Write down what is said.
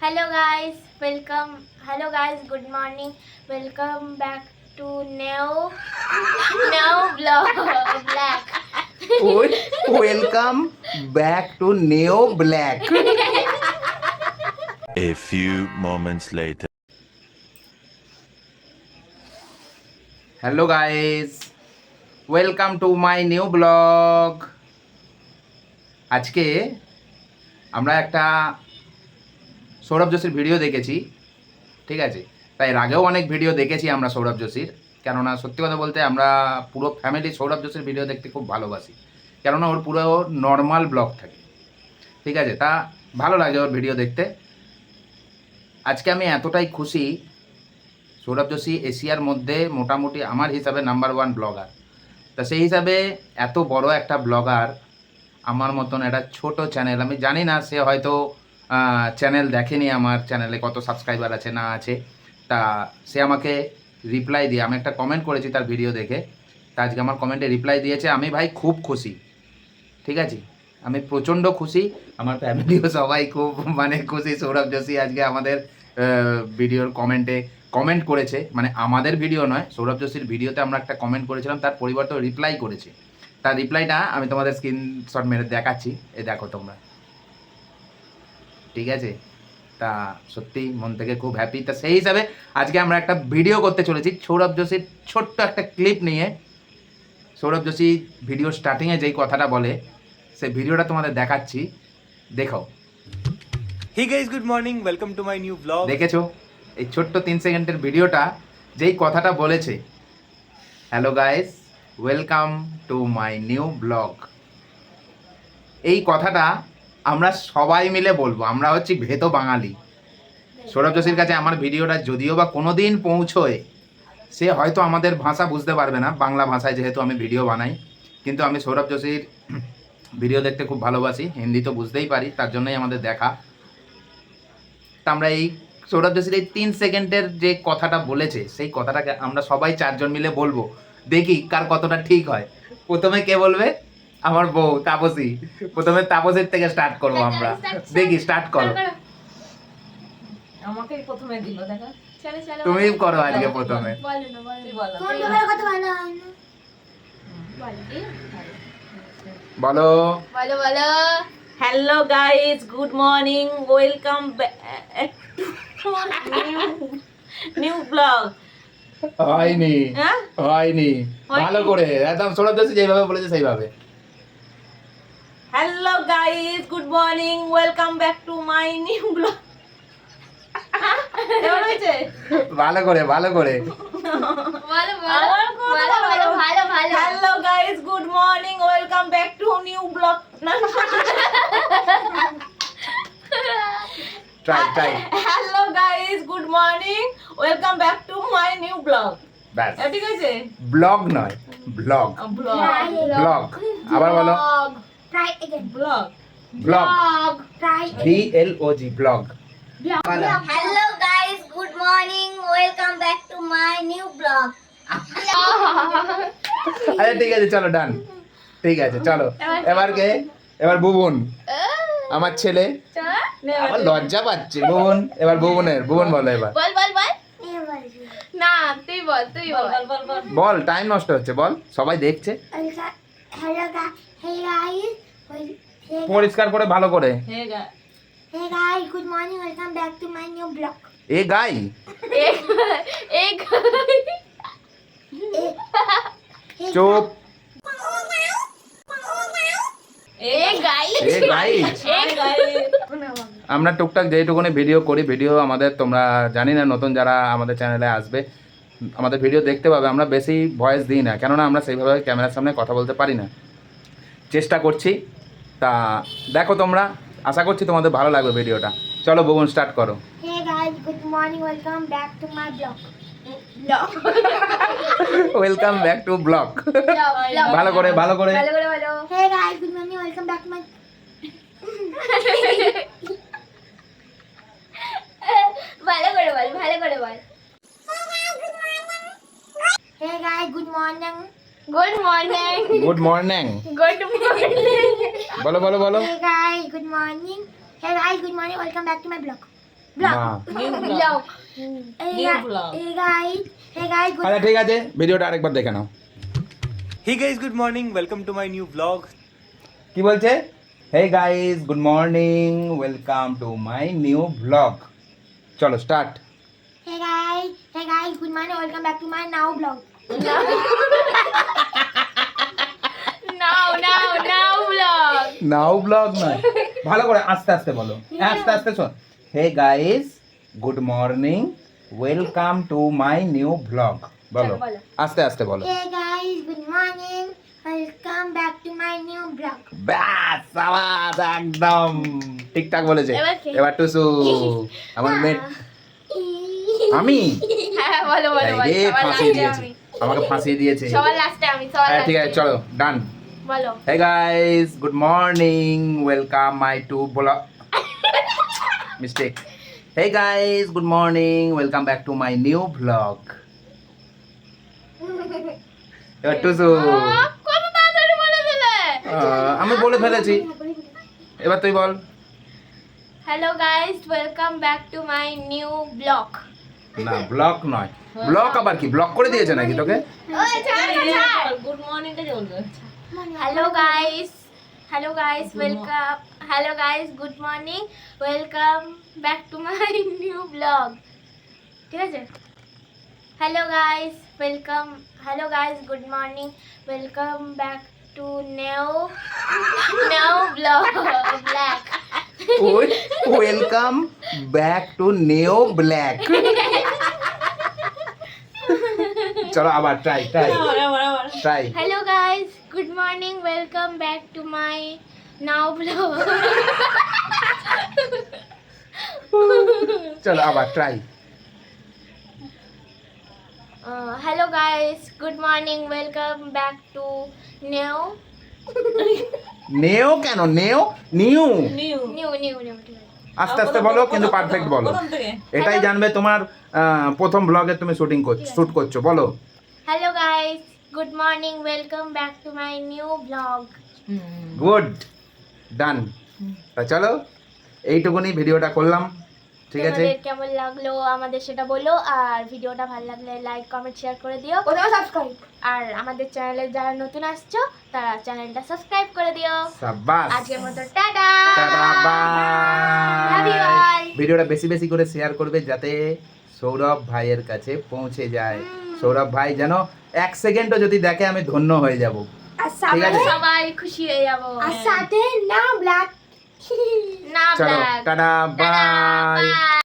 Hello guys, welcome. Hello guys, good morning. Welcome back to new black. Welcome back to Neo Black. A few moments later. Hello guys, welcome to my new blog. আজকে আমরা একটা Sourav যোশীর video দেখেছি, ঠিক আছে? তাই এর আগেও অনেক ভিডিও দেখেছি আমরা সৌরভ যোশীর, কেননা সত্যি কথা বলতে আমরা পুরো ফ্যামিলি সৌরভ যোশীর ভিডিও দেখতে খুব ভালোবাসি, কেননা ওর পুরো নর্মাল ব্লগ থাকে, ঠিক আছে? তা ভালো লাগে ওর ভিডিও দেখতে। আজকে আমি এতটাই খুশি, সৌরভ যোশী এশিয়ার মধ্যে মোটামুটি আমার হিসাবে নাম্বার 1 ব্লগার। তা সেই হিসাবে এত বড় একটা ব্লগার আমার মতন একটা ছোট চ্যানেল, আমি জানি না সে হয়তো চ্যানেল দেখেনি, আমার চ্যানেলে কত সাবস্ক্রাইবার আছে না আছে। তা সে আমাকে রিপ্লাই দিয়ে, আমি একটা কমেন্ট করেছি তার ভিডিও দেখে, তা আজকে আমার কমেন্টে রিপ্লাই দিয়েছে। আমি ভাই খুব খুশি, ঠিক আছে? আমি প্রচণ্ড খুশি, আমার ফ্যামিলিও সবাই খুব খুশি। সৌরভ যোশী আজকে আমাদের ভিডিওর কমেন্টে কমেন্ট করেছে, মানে আমাদের ভিডিও নয়, সৌরভ যোশীর ভিডিওতে আমরা একটা কমেন্ট করেছিলাম, তার পরিবর্তে রিপ্লাই করেছে। তার রিপ্লাইটা আমি তোমাদের স্ক্রিনশট মেরে দেখাচ্ছি, এ দেখো তোমরা, ঠিক আছে? তা সত্যি মন থেকে খুব হ্যাপি। তা সেই হিসাবে আজকে আমরা একটা ভিডিও করতে চলেছি সৌরভ যোশীর ছোট্ট একটা ক্লিপ নিয়ে। সৌরভ যোশী ভিডিও স্টার্টিংয়ে যেই কথাটা বলে, সেই ভিডিওটা তোমাদের দেখাচ্ছি, দেখো। Hey guys, good morning. Welcome to my new vlog. দেখেছো এই ছোট্ট 3 সেকেন্ডের ভিডিওটা, যেই কথাটা বলেছে, hello guys, welcome to my new blog. এই কথাটা আমরা সবাই মিলে বলবো, আমরা হচ্ছি ভেতো বাঙালি। সৌরভ যোশীর কাছে আমার ভিডিওটা যদিও বা কোনো দিন পৌঁছয়, সে হয়তো আমাদের ভাষা বুঝতে পারবে না, বাংলা ভাষায় যেহেতু আমি ভিডিও বানাই, কিন্তু আমি সৌরভ যোশীর ভিডিও দেখতে খুব ভালোবাসি, হিন্দি তো বুঝতেই পারি, তার জন্যই আমাদের দেখা। তা আমরা এই সৌরভ যোশীর এই 3 সেকেন্ডের যে কথাটা বলেছে, সেই কথাটাকে আমরা সবাই 4 জন মিলে বলবো, দেখি কার কতটা ঠিক হয়। প্রথমে কে বলবে? আমার বউ তাপসী। প্রথমে তাপসীর থেকে স্টার্ট করবো আমরা, দেখি স্টার্ট করো। আমাকেই প্রথমে দিল দেখা। চলো চলো। তুমি করো আজকে প্রথমে। বলো না বলো। তুই বল। তোমার ব্যাপারে কথা ভালো হয় না। বলো। বলো। বলো বলো। Hello guys, good morning, welcome back two new blog. হয়নি, হ্যাঁ? হয়নি, ভালো করে একদম সৌরভ যোশী যেভাবে বলেছে সেইভাবে। Hello guys, good morning, welcome back to my new blog. কেমন হয়েছে? ভালো করে, ভালো করে। বলো বলো বলো ভালো ভালো। Hello guys, good morning, welcome back two new blog. Try try. Hello guys, good morning, welcome back to my new blog. ব্যাস, ঠিক আছে? ব্লগ নয়, ব্লগ। ব্লগ ব্লগ, আবার বলো। Try again. Blog blog, Try BLOG, blog. Hello guys, good morning. Welcome back to my new vlog. আচ্ছা ঠিক আছে, চলো ডান, ঠিক আছে চলো। এবার কে? এবার বুবুন, আমার ছেলে। আমার লজ্জা পাচ্ছে বুবুন, এবার বুবুন বলো এবার। বল বল বল। না তুই বল তুই বল। বল বল। বল, টাইম নষ্ট হচ্ছে, বল, সবাই দেখছে। Hello guys. Hey guys. পরিষ্কার করে, ভালো করে। হে গা Hey guys, good morning. Welcome back to my new vlog. এ গাই, एक চুপ। एक गाइस. এ গাই। আমরা টুকটাক যেইটুকুনি ভিডিও করি, ভিডিও আমাদের, তোমরা জানি না নতুন যারা আমাদের চ্যানেলে আসবে, আমাদের ভিডিও দেখতে পাবে, আমরা বেশি ভয়েস দিই না, কেননা আমরা সেইভাবে ক্যামেরার সামনে কথা বলতে পারি না, চেষ্টা করছি। তা দেখো তোমরা, আশা করছি তোমাদের ভালো লাগবে ভিডিওটা। চলো বুবুন, স্টার্ট করো। Hey guys, good morning. Welcome back to my vlog. Welcome back two blog. ভালো করে, ভালো করে। Hey guys, good morning. Welcome back to my. ভালো করে বল, ভালো করে বল। Hey guys, good morning. Good morning. Good morning, Good morning. বলো বলো বলো। Hey guys, good morning. Hey guys, good morning. Welcome back to my vlog. না New vlog. Blog New vlog. Hey guys good আচ্ছা ঠিক আছে ভিডিওটা আরেকবার দেখে নাও। Hey guys, good morning. Welcome to my new vlog. কি বলছে? Hey guys good morning welcome to my new blog. চলো start. Hey guys good morning welcome back to my now blog now blog now blog নয়, ভালো করে আস্তে আস্তে বলো, আস্তে আস্তে শোন। Hey guys good morning welcome to my new blog. বলো চলো, বলো। আস্তে আস্তে বলো। Hey guys good morning welcome back to my new blog ব্যাস আওয়াজ একদম ঠিকঠাক বলেছে। এবার কে? এবার টুসু আমার মেট আমি হ্যাঁ বলো এই রে, ফাঁসিয়ে দিয়েছে আমাকে, ফাঁসিয়ে দিয়েছে। সবার লাস্টে আমি সবার হ্যাঁ ঠিক আছে চলো ডান। বলো hey guys good morning welcome my to blog mistake. Hey guys good morning welcome back to my new blog. এবার টুসু কত তাড়াতাড়ি বলে দিলে আমি বলে ফেলেছি, এবার তুই বল। Hello guys welcome back to my new blog না ব্লগ নয়, ব্লগ আবার কি, ব্লগ করে দিয়েছে নাকি তোকে? Good morning টা বলবে। Hello guys good morning welcome back to my new blog. ঠিক আছে hello guys good morning welcome back two new blog black welcome back two new black. চলো আবার try try. Hello guys good morning welcome back to my now blog চলো আবার try. Hello guys good morning welcome back two new নেও কেন নেও new, New. ঠিক আছে আস্তে আস্তে বলো কিন্তু পারফেক্ট বলো। প্রথম থেকে। এটাই জানবে তোমার প্রথম ব্লগে তুমি শুট করছো। বলো hello guys good morning welcome back to my new blog good done. তা চলো এইটুকুনি ভিডিওটা করলাম, ঠিক আছে? তোমাদের কেমন লাগলো আমাদের সেটা বলো, আর ভিডিওটা ভালো লাগলে লাইক কমেন্ট শেয়ার করে দিও, সাবস্ক্রাইব, আর আমাদের চ্যানেলে যারা নতুন আসছো তারা চ্যানেলটা সাবস্ক্রাইব করে দিও। সাবাস, আজকের মতো tata tata Love you all. Bye. ভিডিওটা বেশি বেশি করে শেয়ার করবে যাতে সৌরভ ভাইয়ের কাছে পৌঁছে যায়। সৌরভ ভাই যেন 1 সেকেন্ডও যদি দেখে আমি ধন্য হয়ে যাব। আর ঠিক আছে? সবাই খুশি হয়ে যাবো। আর সাথে না ব্ল্যাক চলো টাটা বাই।